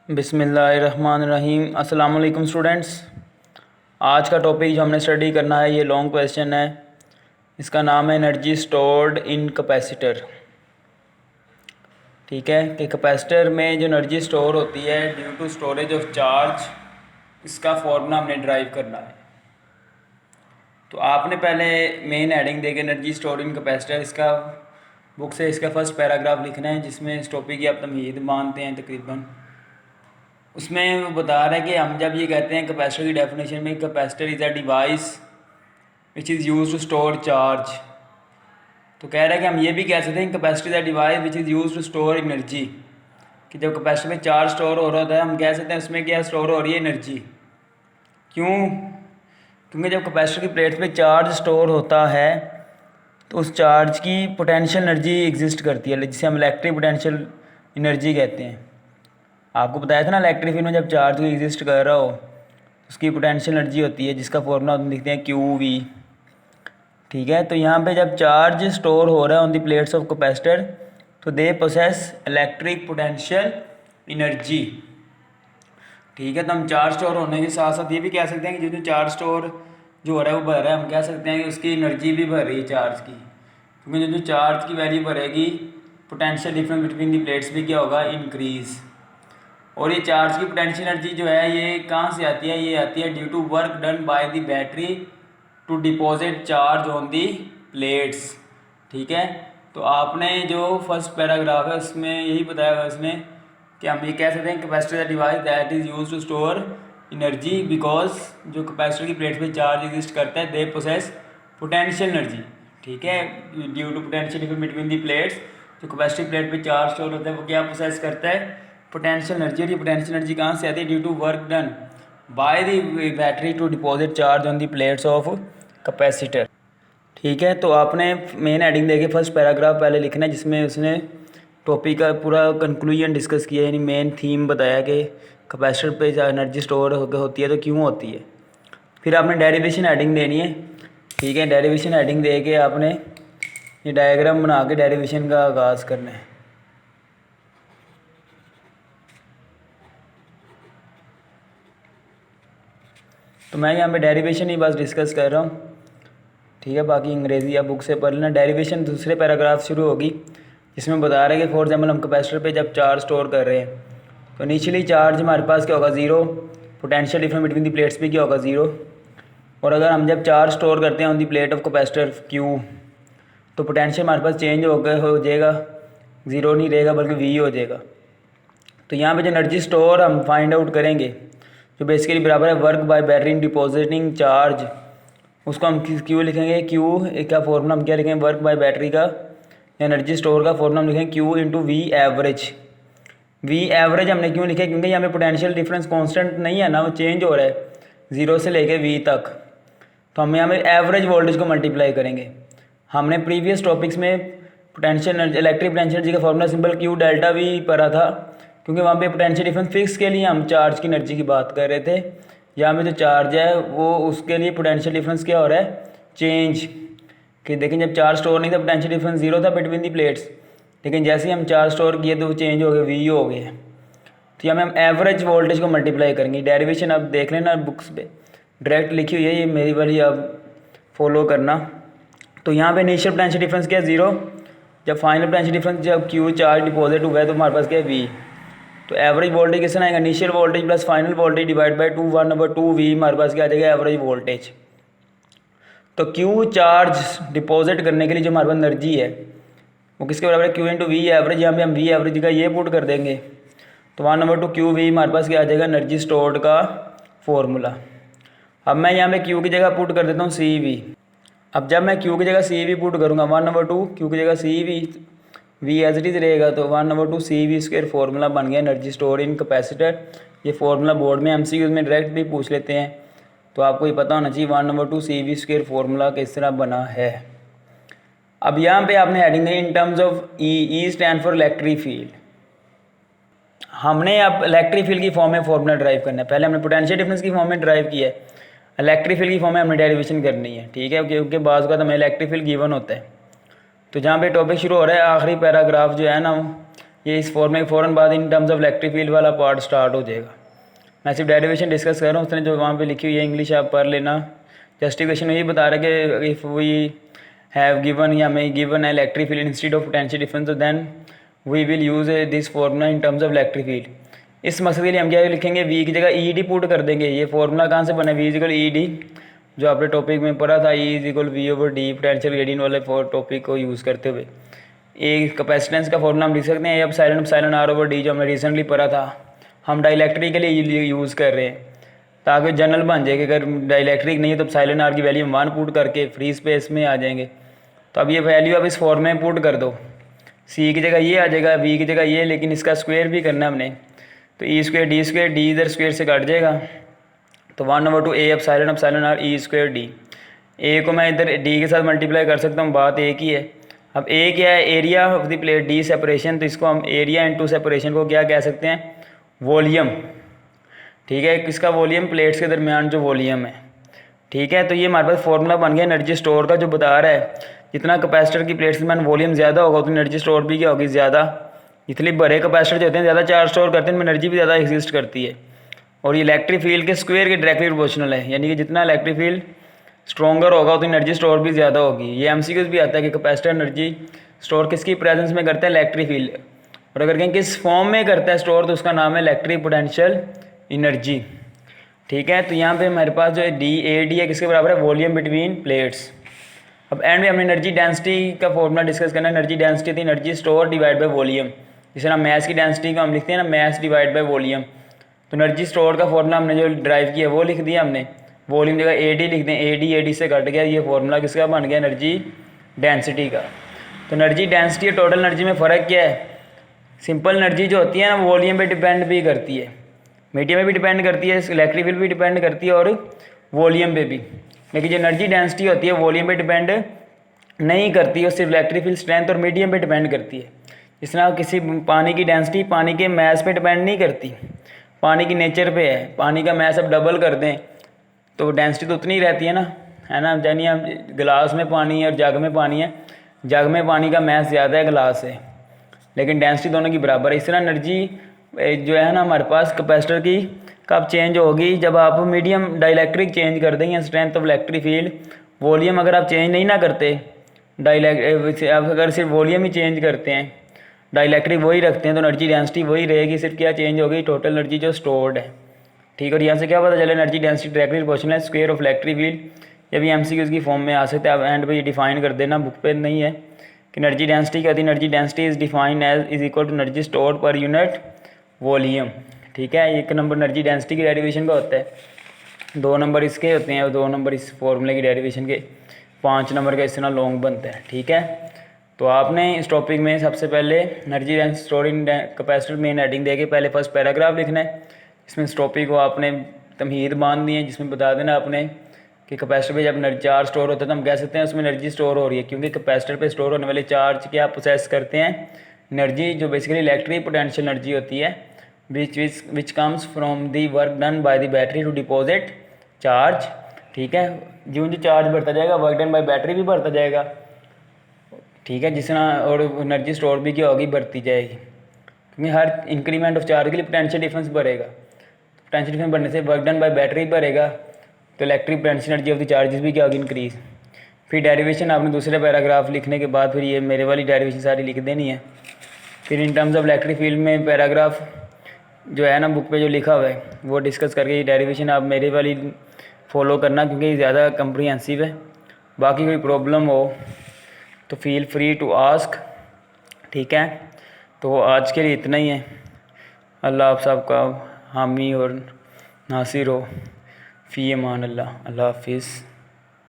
बिस्मिल्लाहिर्रहमानिर्रहीम। अस्सलाम वालेकुम स्टूडेंट्स। आज का टॉपिक जो हमने स्टडी करना है ये लॉन्ग क्वेश्चन है। इसका नाम है एनर्जी स्टोर्ड इन कैपेसिटर। ठीक है कि कैपेसिटर में जो एनर्जी स्टोर होती है due to storage of charge, इसका फॉर्मूला हमने ड्राइव करना है। तो आपने पहले मेन हेडिंग देके एनर्जी स्टोर इन कैपेसिटर, इसका बुक से इसका फर्स्ट पैराग्राफ लिखना है जिसमें इस टॉपिक की आप तमहीद मानते हैं तकरीबन। उसमें वो बता रहा है कि हम जब ये कहते हैं कैपेसिटर की डेफिनेशन में, capacitor is a device which is use to store charge. तो कह रहा है कि हम ये भी कह सकते हैं capacitor is a device which is use to store energy, कि जब कैपेसिटर में चार्ज स्टोर हो रहा होता है हम कह सकते हैं उसमें क्या स्टोर हो रही है एनर्जी। क्यों? क्योंकि जब कैपेसिटर की प्लेट पे चार्ज स्टोर होता है तो उस चार्ज की पोटेंशियल एनर्जी एग्जिस्ट करती है, जिसे हम इलेक्ट्रिक पोटेंशियल एनर्जी कहते हैं। आपको बताया था ना, इलेक्ट्रिक फील्ड में जब चार्ज को एग्जिस्ट कर रहा हो उसकी पोटेंशियल एनर्जी होती है जिसका फॉर्मूला हम लिखते हैं QV। ठीक है, तो यहाँ पे जब चार्ज स्टोर हो रहा है on the plates of capacitor तो दे पोसेस इलेक्ट्रिक पोटेंशियल एनर्जी। ठीक है, तो हम चार्ज स्टोर होने के साथ साथ ये भी कह सकते हैं कि जो चार्ज स्टोर जो हो रहा है वो बढ़ रहा है, हम कह सकते हैं कि उसकी एनर्जी भी बढ़ रही है चार्ज की, क्योंकि जो चार्ज की वैल्यू बढ़ेगी potential difference between the plates भी क्या होगा, इंक्रीज़। और ये चार्ज की पोटेंशियल एनर्जी जो है ये कहाँ से आती है? ये आती है due to work done by the battery to deposit charge on the plates. ठीक है, तो आपने जो फर्स्ट पैराग्राफ है उसमें यही बताया हुआ इसमें कि हम ये कह सकते हैं capacitor device that is use to store energy because जो कैपेसिटर की प्लेट पे चार्ज एग्जिस्ट करता है दे पोसेस पोटेंशियल एनर्जी। ठीक है, due to potential difference between the plates, जो कैपेसिटर प्लेट पे चार्ज स्टोर होता है वो क्या पोसेस करता है, पोटेंशियल एनर्जी। और ये पोटेंशियल एनर्जी कहाँ से आती है? Due to work done by the battery to deposit charge on the plates of capacitor. ठीक है, तो आपने मेन हेडिंग देके फर्स्ट पैराग्राफ पहले लिखना है जिसमें उसने टॉपिक का पूरा कंक्लूजन डिस्कस किया, यानी मेन थीम बताया कि कैपेसिटर पे एनर्जी स्टोर होती है तो क्यों होती है। फिर आपने डेरिवेशन हेडिंग देनी है। ठीक है, डेरिवेशन हेडिंग दे के आपने ये डायग्राम बना के डेरिवेशन का आगाज़ करना है। तो मैं यहाँ पे डेरिवेशन ही बस डिस्कस कर रहा हूँ। ठीक है, बाकी अंग्रेज़ी या बुक से पढ़ लेना। डेरिवेशन दूसरे पैराग्राफ शुरू होगी जिसमें बता रहे हैं कि फॉर एग्जाम्पल हम कैपेसिटर पे जब चार्ज स्टोर कर रहे हैं तो इनिशियली चार्ज हमारे पास क्या होगा, zero. Potential difference between the plates भी क्या होगा, ज़ीरो। और अगर हम जब चार्ज स्टोर करते हैं on the plate of capacitor Q तो पोटेंशियल हमारे पास चेंज हो जाएगा, ज़ीरो नहीं रहेगा बल्कि V हो जाएगा। तो यहाँ पे जो एनर्जी स्टोर हम फाइंड आउट करेंगे जो बेसिकली बराबर है work by battery in depositing charge, उसको हम Q लिखेंगे। Q का फॉर्मूला हम क्या लिखेंगे, वर्क बाय बैटरी का एनर्जी स्टोर का फॉर्मूला हम लिखेंगे Q into V average. V average हमने क्यों लिखा है? क्योंकि यहाँ पे पोटेंशियल डिफरेंस कांस्टेंट नहीं है ना, वो चेंज हो रहा है ज़ीरो से लेके V तक। तो हम यहाँ पे एवरेज वोल्टेज को मल्टीप्लाई करेंगे। हमने प्रीवियस टॉपिक्स में पोटेंशियल इलेक्ट्रिक पोटेंशियल एनर्जी का formula simple Q delta V पढ़ा था, क्योंकि वहाँ पे पोटेंशियल डिफरेंस फिक्स के लिए हम चार्ज की एनर्जी की बात कर रहे थे। यहाँ पे जो चार्ज है वो उसके लिए पोटेंशियल डिफरेंस क्या हो रहा है, चेंज। कि देखें जब चार्ज स्टोर नहीं था पोटेंशियल डिफरेंस ज़ीरो था बिटवीन दी प्लेट्स, लेकिन जैसे ही हम चार्ज स्टोर किए तो वो चेंज हो गए, V हो गए। तो यहाँ में हम एवरेज वोल्टेज को मल्टीप्लाई करेंगे। डेरिवेशन अब देख लेना बुक्स पे डायरेक्ट लिखी हुई है, ये मेरी वाली अब फॉलो करना। तो यहाँ पे इनिशियल पोटेंशियल डिफरेंस क्या है, ज़ीरो। जब फाइनल पोटेंशियल डिफरेंस जब Q चार्ज डिपॉजिट हुआ है तो हमारे पास क्या है, V। तो एवरेज वोल्टेज किस तरह आएगा, initial voltage plus final voltage divide by 2/2V, हमारे पास क्या आ जाएगा, एवरेज वोल्टेज। तो Q चार्ज डिपॉजिट करने के लिए जो हमारे पास एनर्जी है वो किसके बराबर है, Q इंटू V एवरेज। यहाँ पे हम V एवरेज का ये पुट कर देंगे तो 1/2QV हमारे पास क्या आ जाएगा, एनर्जी स्टोर्ड का फॉर्मूला। अब मैं यहाँ पे Q की जगह पुट कर देता हूँ CV। अब जब मैं Q की जगह CV पुट करूँगा 1/2 Q की जगह CV, V as it is रहेगा तो 1/2 CV स्क्वायर फॉर्मूला बन गया एनर्जी स्टोर इन कैपेसिटर। ये फॉर्मूला बोर्ड में MCQ में डायरेक्ट भी पूछ लेते हैं, तो आपको ये पता होना चाहिए 1/2 CV स्क्वायर फॉर्मूला किस तरह बना है। अब यहाँ पे आपने heading in terms of E stand for electric field. हमने अब इलेक्ट्रिक फील्ड की फॉर्म में फॉर्मूला ड्राइव करना है। पहले हमने पोटेंशियल डिफरेंस की फॉर्म में ड्राइव किया है, इलेक्ट्रिक फील्ड की फॉर्म में हमने डेरिवेशन करनी है। ठीक है, क्योंकि बाज़ का हमें इलेक्ट्रिक फील्ड गिवन होता है। तो जहाँ पे टॉपिक शुरू हो रहा है आखिरी पैराग्राफ जो है ना ये इस फॉर्मूले के फ़ौरन बाद इन टर्म्स ऑफ इलेक्ट्रिक फील्ड वाला पार्ट स्टार्ट हो जाएगा। मैं सिर्फ डेरिवेशन डिस्कस कर रहा हूँ, उसने जो वहाँ पे लिखी हुई है इंग्लिश आप पढ़ लेना। जस्टिफिकेशन में ये बता रहा है कि इफ़ वी हैव गिवन या may given electric field instead of potential difference then we will use this formula in terms of electric field. इस मकसद के लिए हम क्या लिखेंगे, वी की जगह ई डी पुट कर देंगे। ये फॉर्मूला कहाँ से बना, V is equal E D, जो आपने टॉपिक में पढ़ा था, E is equal V over D potential gradient वाले टॉपिक को यूज़ करते हुए। एक कैपेसिटेंस का फॉर्मूला हम लिख सकते हैं, अब साइलन आर ओवर डी जो हमने रिसेंटली पढ़ा था, हम डाइलेक्ट्रिक के लिए यूज़ कर रहे हैं ताकि जनरल बन जाए कि अगर डाइलेक्ट्रिक नहीं है तो साइलन आर की वैल्यू 1 पुट करके फ्री स्पेस में आ जाएंगे। तो अब ये वैल्यू अब इस फॉर्मूले में पुट कर दो, सी की जगह ये आ जाएगा, वी की जगह ये, लेकिन इसका स्क्वायर भी करना है हमने, तो ई स्क्वायर डी इधर स्क्वायर से कट जाएगा, तो 1/2 A epsilon R E square D. A को मैं इधर डी के साथ मल्टीप्लाई कर सकता हूँ, बात एक ही है। अब ए क्या है, area of the plate, D separation, तो इसको हम एरिया इंटू सेपरेशन को क्या कह सकते हैं, वॉल्यूम। ठीक है, किसका वॉल्यूम, प्लेट्स के दरमियान जो वॉल्यूम है। ठीक है, तो ये हमारे पास फॉर्मूला बन गया एनर्जी स्टोर का, जो बता रहा है जितना कैपेसिटर की प्लेट्स के दरमियान वॉल्यूम ज़्यादा होगा उतनी एनर्जी स्टोर भी क्या होगी, ज़्यादा। इतने बड़े कैपेसिटर जो होते हैं ज़्यादा चार्ज स्टोर करते हैं, उनमें एनर्जी भी ज़्यादा एग्जिस्ट करती है। और ये इलेक्ट्रिक फील्ड के स्क्वायर के डायरेक्टली प्रोपोर्शनल है, यानी कि जितना इलेक्ट्रिक फील्ड स्ट्रॉन्गर होगा उतनी एनर्जी स्टोर भी ज़्यादा होगी। ये एमसीक्यूज भी आता है कि कैपेसिटर एनर्जी स्टोर किसकी प्रेजेंस में करता है, इलेक्ट्रिक फील्ड। और अगर कहीं किस फॉर्म में करता है स्टोर तो उसका नाम है इलेक्ट्रिक पोटेंशियल एनर्जी। ठीक है, तो यहाँ पे हमारे पास जो है डी ए डी है किसके बराबर है, वॉल्यूम बिटवीन प्लेट्स। अब एंड में हमने एनर्जी डेंसिटी का फॉर्मूला डिस्कस करना है। एनर्जी डेंसिटी थी energy store divide by volume, जिसे हम मैस की डेंसिटी को हम लिखते हैं ना, मैस डिवाइड बाय वॉल्यूम। तो एनर्जी स्टोर का फॉर्मूला हमने जो ड्राइव किया वो लिख दिया हमने, वॉल्यूम जगह ए डी लिख दें, ए डी से कट गया, ये फॉर्मूला किसका बन गया, एनर्जी डेंसिटी का। तो एनर्जी डेंसिटी और टोटल एनर्जी में फ़र्क क्या है, सिंपल एनर्जी जो होती है ना वॉल्यूम पे डिपेंड भी करती है, मीडियम पे भी डिपेंड करती है, इलेक्ट्रिक फील्ड भी डिपेंड करती है और वॉल्यूम पे भी। लेकिन जो एनर्जी डेंसिटी होती है वॉल्यूम पे डिपेंड नहीं करती है, सिर्फ इलेक्ट्रिक फील्ड स्ट्रेंथ और मीडियम पे डिपेंड करती है। जिस तरह किसी पानी की डेंसिटी पानी के मैस पे डिपेंड नहीं करती, पानी की नेचर पे है। पानी का मैस अब डबल कर दें तो डेंसिटी तो उतनी ही रहती है ना, है ना। यानी अब गिलास में पानी है और जग में पानी है, जग में पानी का मैस ज़्यादा है गिलास से, लेकिन डेंसिटी दोनों की बराबर है। इस तरह एनर्जी जो है ना हमारे पास कैपेसिटर की कब चेंज होगी, जब आप मीडियम डाइलेक्ट्रिक चेंज कर देंगे, strength of electric field. Volume अगर आप चेंज नहीं ना करते, आप अगर सिर्फ वॉल्यूम ही चेंज करते हैं, डाइलेक्ट्रिक वही रखते हैं, तो एनर्जी डेंसिटी वही रहेगी, सिर्फ क्या चेंज होगी, टोटल एनर्जी जो स्टोर्ड है। ठीक है, और यहाँ से क्या पता चला, एनर्जी डेंसिटी डायरेक्टली प्रोपोर्शनल है स्क्वायर ऑफ इलेक्ट्रिक फील्ड। ये भी एमसीक्यूज़ की फॉर्म में आ सकते हैं, आप एंड पे डिफाइन कर देना, बुक पे नहीं है कि एनर्जी डेंसिटी क्या होती है। Energy density is defined as is equal to energy stored per unit volume. ठीक है, एक नंबर एनर्जी डेंसिटी की डेरिवेशन का होता है, 2 नंबर इसके होते हैं और 2 नंबर इस फॉर्मूले की डेरिवेशन के, 5 नंबर का इस तरह लॉन्ग बनता है। ठीक है, तो आपने इस टॉपिक में सबसे पहले energy density stored in capacitor main heading दे के पहले फर्स्ट पैराग्राफ लिखना है। इसमें इस टॉपिक को आपने तमहीद मान दी है, जिसमें बता देना आपने कि कैपेसिटर पे जब एनर्जी चार्ज स्टोर होता है तो हम कह सकते हैं उसमें एनर्जी स्टोर हो रही है, क्योंकि कैपेसिटर पे स्टोर होने वाले चार्ज क्या प्रोसेस करते हैं, एनर्जी जो बेसिकली इलेक्ट्रिक पोटेंशियल एनर्जी होती है, which comes from the work done by the battery to deposit charge. ठीक है, जो चार्ज बढ़ता जाएगा वर्क डन बाय बैटरी भी बढ़ता जाएगा। ठीक है, जिस तरह और एनर्जी स्टोर भी क्या होगी, बढ़ती जाएगी, क्योंकि हर इंक्रीमेंट ऑफ चार्ज के लिए पोटेंशियल डिफरेंस बढ़ेगा। पोटेंशियल डिफरेंस बढ़ने से वर्क डन बाय बैटरी बढ़ेगा, तो electric potential energy of the charges भी क्या होगी, इंक्रीज। फिर डेरिवेशन आपने दूसरे पैराग्राफ लिखने के बाद फिर ये मेरे वाली डेरिवेशन सारी लिख देनी है। फिर इन टर्म्स ऑफ इलेक्ट्रिक फील्ड में पैराग्राफ जो है ना बुक पे जो लिखा हुआ है वो डिस्कस करके ये डेरिवेशन आप मेरे वाली फॉलो करना, क्योंकि ये ज़्यादा कम्प्रीहेंसिव है। बाकी कोई प्रॉब्लम हो तो फील फ्री टू आस्क। ठीक है, तो आज के लिए इतना ही है। अल्लाह आप सबका हामी और नासिर हो। फ़ी अमान अल्लाह। अल्लाह हाफिज़।